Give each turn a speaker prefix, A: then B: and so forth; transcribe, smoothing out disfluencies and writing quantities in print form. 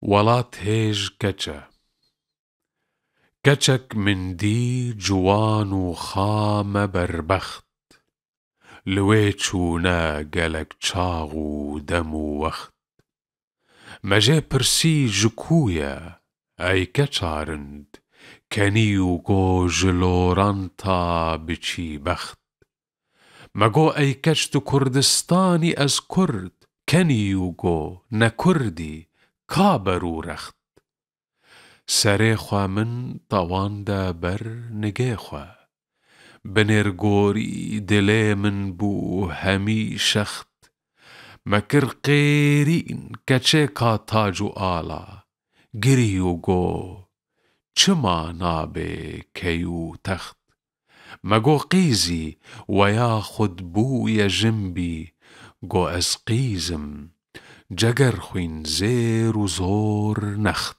A: ولات هيج كچه كچك من دی جوان و خام بربخت لوی چونه گلک چاغ و دم و وخت مجه پرسی جکویه ای کچارند کنی و گو جلورانتا بچی بخت مگو ای کچ تو کردستانی از کرد کنی و گو نکردی کابرو رخت سرê xwe min tewanda ber nigê xwe binêrgorî dilê min bû hemî şext me kir qêrîn keçê ka tac û ala girî û go çima nabe key û text me got qîzî weya xud bûye jimbî got ez qîzim ceger xwîn zêr û zor next